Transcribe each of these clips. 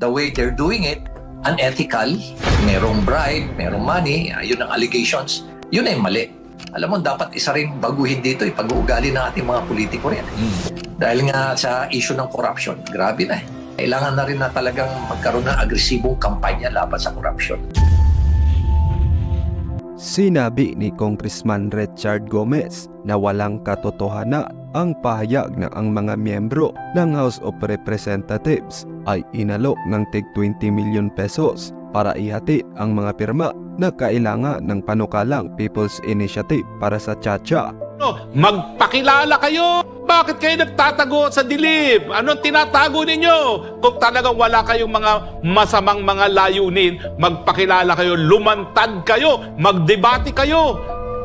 the way they're doing it, unethical, merong bribe, merong money, yun ang allegations, yun ay mali. Alam mo, dapat isa rin baguhin dito, pag-uugali ng ating mga politiko rin. Dahil nga sa issue ng corruption, grabe na. Kailangan na rin na talagang magkaroon ng agresibong kampanya laban sa corruption. Sinabi ni Congressman Richard Gomez na walang katotohanan ang pahayag na ang mga miyembro ng House of Representatives ay inalok ng tig 20 million pesos para ihatid ang mga pirma na kailangan ng panukalang People's Initiative para sa Chacha. Magpakilala kayo! Bakit kayo nagtatago sa dilim? Anong tinatago ninyo? Kung talagang wala kayong mga masamang mga layunin, magpakilala kayo, lumantad kayo, magdebate kayo.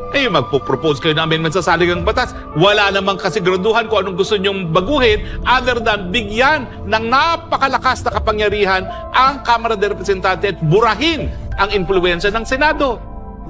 Magpo-propose kayo namin sa saligang batas. Wala namang kasiguraduhan kung anong gusto nyong baguhin other than bigyan ng napakalakas na kapangyarihan ang Kamara de Representantes at burahin ang impluwensya ng Senado.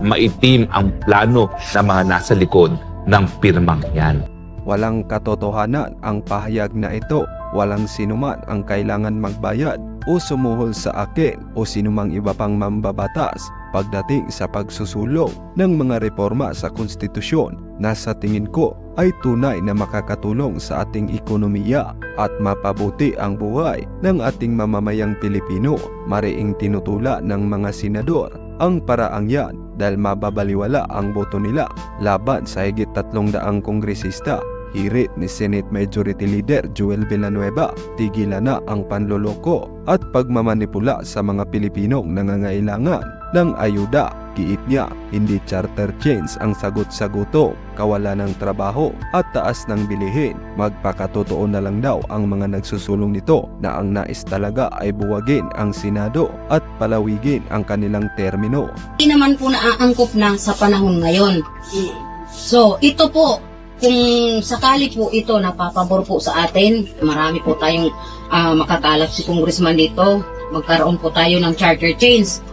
Maitim ang plano ng mga nasa likod ng pirmang yan. Walang katotohanan ang pahayag na ito. Walang sinuman ang kailangan magbayad o sumuhol sa akin o sinumang iba pang mambabatas pagdating sa pagsusulong ng mga reforma sa konstitusyon na sa tingin ko ay tunay na makakatulong sa ating ekonomiya at mapabuti ang buhay ng ating mamamayang Pilipino. Mariing tinutula ng mga senador ang paraang yan dahil mababaliwala ang boto nila laban sa higit 300 kongresista. Hirit ni Senate Majority Leader Joel Villanueva, tigilan na ang panloloko at pagmamanipula sa mga Pilipinong nangangailangan ng ayuda. Giit niya, hindi charter change ang sagot sa gutom, kawalan ng trabaho at taas ng bilihin. Magpakatotoo na lang daw ang mga nagsusulong nito na ang nais talaga ay buwagin ang Senado at palawigin ang kanilang termino. Hindi naman po naaangkop na sa panahon ngayon. So, ito po, kung sakali po ito napapabor po sa atin, marami po tayong makatalap si Congressman dito, magkaroon po tayo ng charter change.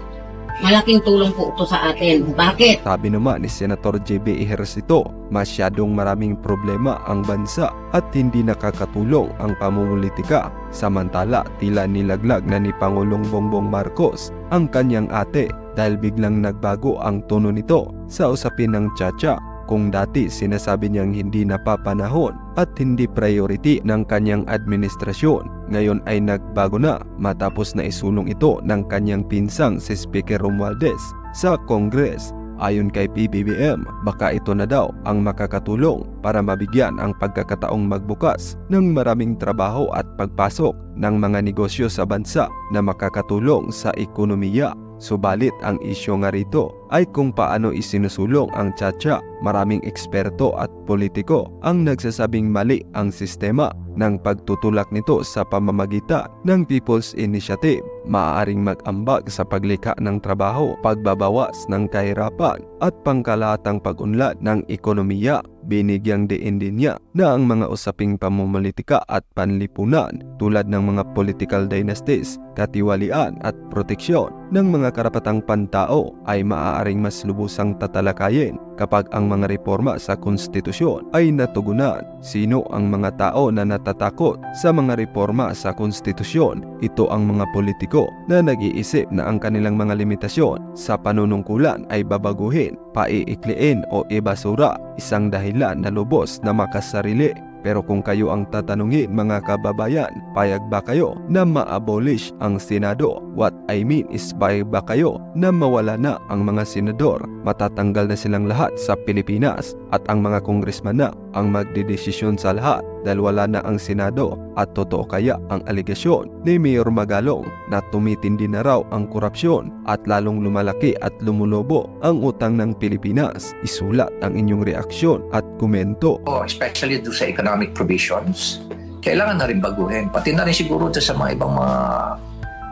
Malaking tulong po ito sa atin. Bakit? Sabi naman ni Senator JB Ejercito, masyadong maraming problema ang bansa at hindi nakakatulong ang pamumulitika. Samantala, tila nilaglag na ni Pangulong Bongbong Marcos ang kanyang ate dahil biglang nagbago ang tono nito sa usapin ng Chacha. Kung dati sinasabi niyang hindi napapanahon at hindi priority ng kanyang administrasyon, ngayon ay nagbago na matapos na isulong ito ng kanyang pinsang si Speaker Romualdez sa Congress. Ayon kay PBBM, baka ito na daw ang makakatulong para mabigyan ang pagkakataong magbukas ng maraming trabaho at pagpasok ng mga negosyo sa bansa na makakatulong sa ekonomiya. Subalit ang isyo nga rito ay kung paano isinusulong ang Chacha. Maraming eksperto at politiko ang nagsasabing mali ang sistema ng pagtutulak nito sa pamamagitan ng People's Initiative. Maaaring mag-ambag sa paglikha ng trabaho, pagbabawas ng kahirapan at pangkalahatang pag-unlad ng ekonomiya. Binigyang diin din niya na ang mga usaping pamumulitika at panlipunan tulad ng mga political dynasties, katiwalian at proteksyon ng mga karapatang pantao ay maaaring mas lubusang tatalakayin kapag ang mga reforma sa konstitusyon ay natugunan. Sino ang mga tao na natatakot sa mga reforma sa konstitusyon? Ito ang mga politiko na nag-iisip na ang kanilang mga limitasyon sa panunungkulan ay babaguhin, paiikliin o ibasura, isang dahilan na lubos na makasarili. Pero kung kayo ang tatanungin mga kababayan, payag ba kayo na ma-abolish ang Senado? What I mean is payag ba kayo na mawala na ang mga senador? Matatanggal na silang lahat sa Pilipinas at ang mga kongresman na ang magdedesisyon sa lahat dahil wala na ang Senado. At totoo kaya ang aligasyon ni Mayor Magalong na tumitindi na raw ang korupsyon at lalong lumalaki at lumulobo ang utang ng Pilipinas? Isulat ang inyong reaksyon at komento. Especially do sa economic provisions, kailangan na rin baguhin. Pati na rin siguro sa mga ibang mga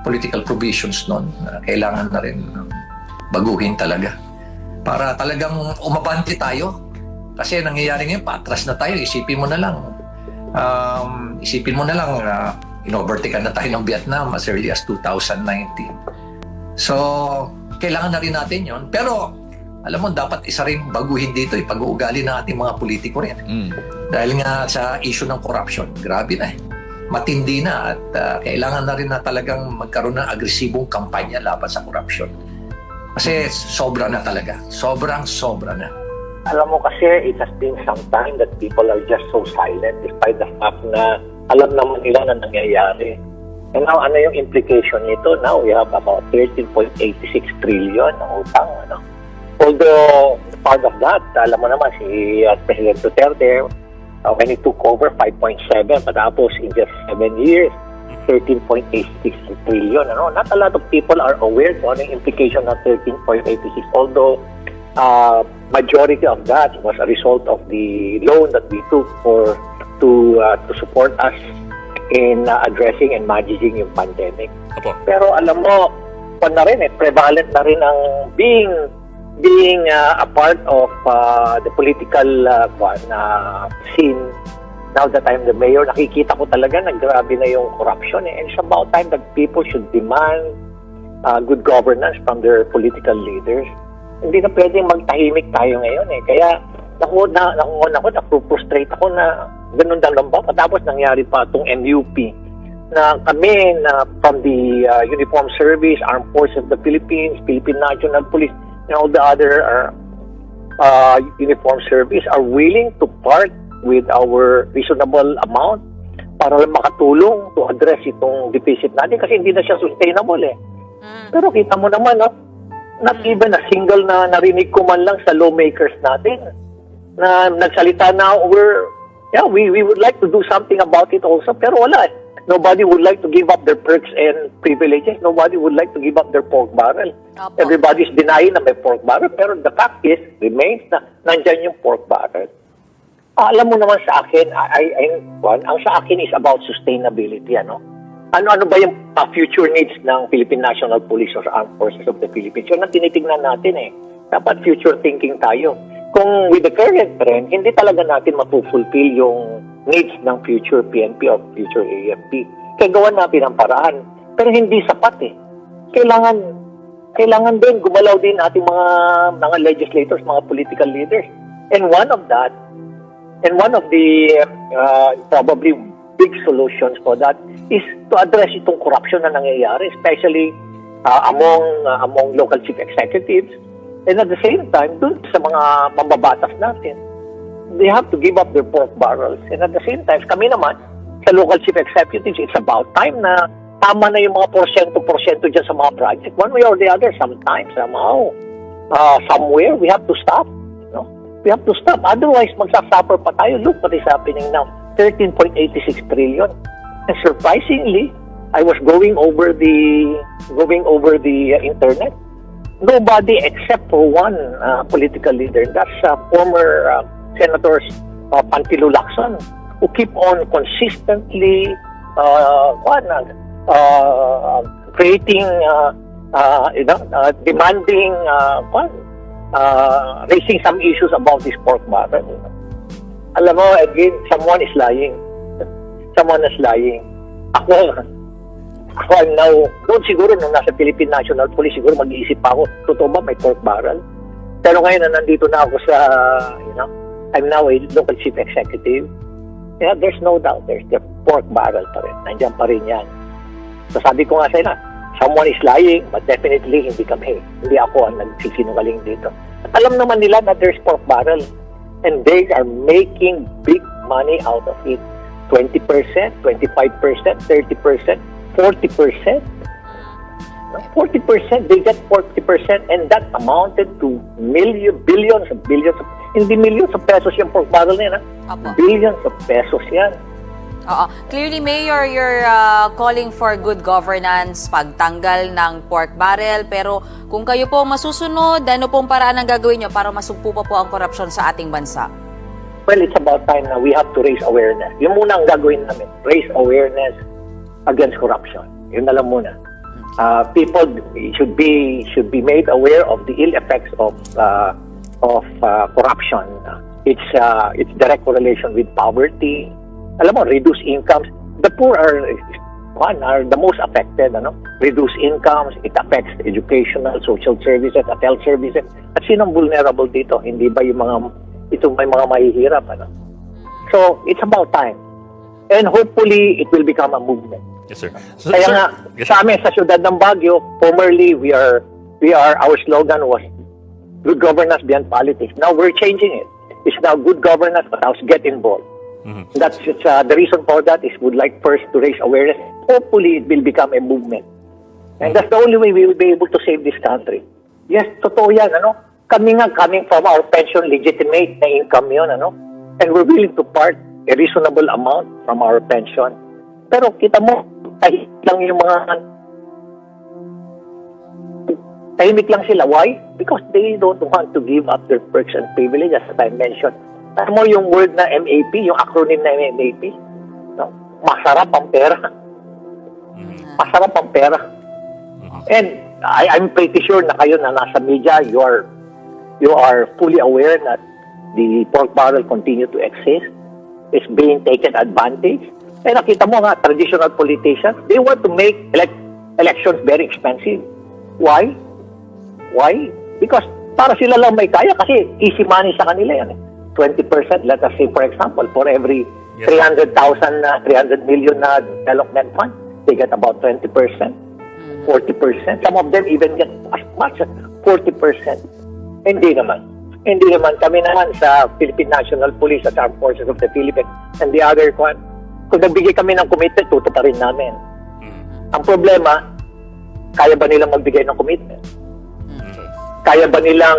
political provisions nun, kailangan na rin baguhin talaga. Para talagang umabante tayo. Kasi nangyayari ngayon, patras na tayo. Isipin mo na lang, inovertaken na tayo ng Vietnam as early as 2019. So, kailangan na rin natin yon. Pero, alam mo, dapat isa rin baguhin dito, pag-uugali ng ating mga politiko rin. Dahil nga sa issue ng corruption, grabe na. matindi na at kailangan na rin na talagang magkaroon ng agresibong kampanya laban sa korupsyon. Kasi sobra na talaga. Sobra na. Alam mo kasi, it has been some time that people are just so silent despite the fact na alam naman nila na nangyayari. And now, ano yung implication nito? Now, we have about 13.86 trillion ng utang. Ano? Although, part of that, alam mo naman, si President Duterte, when he took over, 5.7, patapos in just 7 years, 13.86 trillion. Ano? Not a lot of people are aware kung ano yung implication ng 13.86. Although, majority of that was a result of the loan that we took to support us in addressing and managing yung pandemic. Opo. Pero alam mo, prevalent na rin ang being a part of the political scene. Now that I'm the mayor, nakikita ko talaga na grabe na yung corruption. And it's about time that people should demand good governance from their political leaders. Hindi na pwedeng magtahimik tayo ngayon eh. Kaya frustrate ako na ganun lang ba? Tapos nangyari pa itong NUP na kami na from the Uniform Service, Armed Forces of the Philippines, Philippine National Police, and all the other uniform service are willing to part with our reasonable amount para lang makatulong to address itong deficit natin kasi hindi na siya sustainable eh. Pero kita mo naman, no? Not even a single na narinig ko man lang sa lawmakers natin na nagsalita na we would like to do something about it also, pero wala eh. Nobody would like to give up their perks and privileges. Nobody would like to give up their pork barrel. Opo. Everybody's denying na may pork barrel, pero the fact is, remains na nandyan yung pork barrel. Alam mo naman sa akin, ang sa akin is about sustainability, ano? Ano ba yung future needs ng Philippine National Police or Armed Forces of the Philippines? Yun ang tinitingnan natin eh. Dapat future thinking tayo. Kung with the current trend, hindi talaga natin mapufulfill yung needs ng future PNP or future AFP. Kaya gawan natin ang paraan. Pero hindi sapat eh. Kailangan din, gumalaw din ating mga legislators, mga political leaders. And one of the probably big solutions for that is to address itong corruption na nangyayari, especially among local chief executives. And at the same time, dun sa mga mambabatas natin, they have to give up their pork barrels. And at the same time, kami naman, sa local chief executives, it's about time na tama na yung mga porsyento dyan sa mga project. One way or the other, sometimes, somehow, somewhere, we have to stop. No? We have to stop. Otherwise, magsasuffer pa tayo. Look what is happening now. 13.86 trillion. And surprisingly, I was going over the internet. Nobody except for one political leader. That's former Senator Pantilo Lacson, who keep on consistently creating, demanding, raising some issues about this pork barrel. Alam mo, again, someone is lying. Someone is lying. Ako I'm now, doon siguro nung nasa Philippine National Police, siguro mag-iisip pa ako, totoo ba may pork barrel? Pero ngayon na nandito na ako sa, I'm now a local chief executive. Yeah, there's no doubt, there's the pork barrel pa rin. Nandiyan pa rin yan. So sabi ko nga sa'yo na, someone is lying, but definitely hindi kami. Hindi ako ang nagsisinungaling dito. At alam naman nila na there's pork barrel. And they are making big money out of it. 20%, 25%, 30%, 40%. 40%, they get 40%, and that amounted to billions of, hindi millions of pesos yung pork barrel na yan, Opo. Billions of pesos yan. Oo. Clearly, Mayor, you're calling for good governance, pagtanggal ng pork barrel. Pero kung kayo po masusunod, ano pong paraan ang gagawin nyo para masugpo pa po ang korupsyon sa ating bansa? Well, it's about time na we have to raise awareness. Yun muna ang gagawin namin. Raise awareness against corruption. Yun na lang muna. People should be made aware of the ill effects of corruption. Its direct correlation with poverty. Alam mo, reduce incomes. The poor are the most affected. Reduce incomes. It affects educational, social services, at health services. At sinong vulnerable dito? Hindi ba yung may mga mahihirap? So, it's about time. And hopefully, it will become a movement. Yes, sir. Kaya nga, Yes, sa amin, sa siyudad ng Baguio, formerly, our slogan was good governance beyond politics. Now we're changing it. It's now good governance, but also get involved. That's the reason for that is we'd like first to raise awareness. Hopefully, it will become a movement. And that's the only way we will be able to save this country. Yes, totoo yan, ano? Kami nga, coming from our pension, legitimate na income yun, ano? And we're willing to part a reasonable amount from our pension. Pero kita mo, tahimik lang sila. Why? Because they don't want to give up their perks and privileges, as I mentioned. Alam mo yung word na MAP, yung acronym na MAP? No? Masarap ang pera. Masarap ang pera. And I'm pretty sure na kayo na nasa media, you are fully aware that the pork barrel continue to exist. It's being taken advantage. Eh nakita mo nga, traditional politicians, they want to make elections very expensive. Why? Why? Because para sila lang may kaya kasi easy money sa kanila yan. 20%, let us say for example, for every 300,000 300 million na development fund, they get about 20%, 40%. Some of them even get as much as 40%. Hindi naman. Hindi naman. Kami naman sa Philippine National Police at Armed Forces of the Philippines and the other one, kung nagbigay kami ng commitment, tutuparin namin. Ang problema, kaya ba nilang magbigay ng commitment? Kaya ba nilang,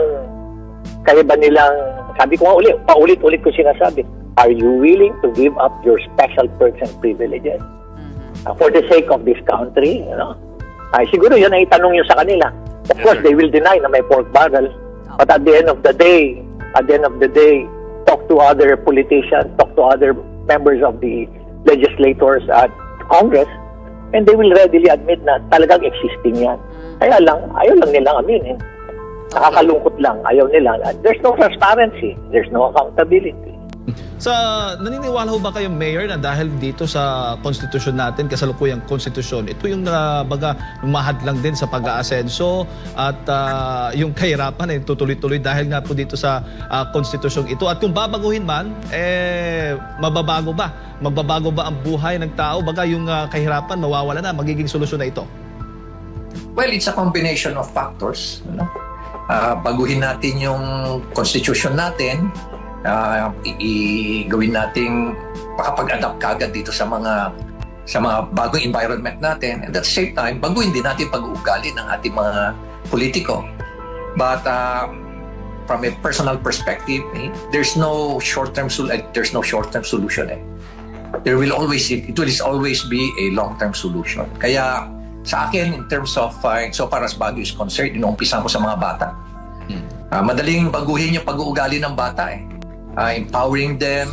sabi ko nga paulit-ulit ko sinasabi, are you willing to give up your special perks and privileges for the sake of this country? You know? Ay, siguro yun ang itanong yun sa kanila. Of course, they will deny na may pork barrel. But at the end of the day, talk to other politicians, talk to other members of the legislators at Congress, and they will readily admit na talagang existing yan. Kaya lang, ayaw lang nilang aminin. Nakakalungkot lang, ayaw nila. There's no transparency, there's no accountability. Naniniwala ho ba kayo, Mayor, na dahil dito sa konstitusyon natin, kasalukuyang konstitusyon, ito yung lumahad lang din sa pag-aasenso at yung kahirapan ay tutuloy-tuloy dahil nga po dito sa konstitusyon ito. At kung babaguhin man, mababago ba? Magbabago ba ang buhay ng tao? Baga yung kahirapan, mawawala na, magiging solusyon na ito? Well, it's a combination of factors. Ano? Baguhin natin yung constitution natin, gawin nating makapag-adapt kagad dito sa mga bagong environment natin, and at the same time baguhin din natin pag-uugali ng ating mga politiko. But from a personal perspective, there's no short-term solution. It will always be a long-term solution. Kaya sa akin, in terms of so far as Baguio is concerned, inuumpisan ko sa mga bata. Madaling baguhin yung pag-uugali ng bata empowering them,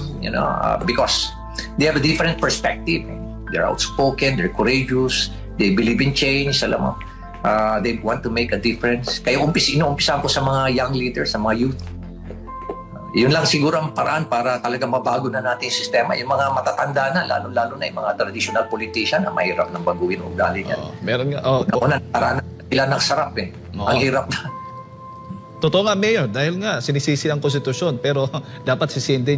because they have a different perspective. They're outspoken, they're courageous, they believe in change, alam mo. They want to make a difference. Kaya inuumpisan ko sa mga young leaders, sa mga youth. Yun lang siguro ang paraan para talaga mabago na natin yung sistema. Yung mga matatanda na, lalo na yung mga traditional politician na mahirap nang baguhin ang ugali niya. Meron nga. Paraan nila nagsarap Ang hirap na. Totoo nga, Mayor, dahil nga sinisisi ang konstitusyon, pero dapat sisihin din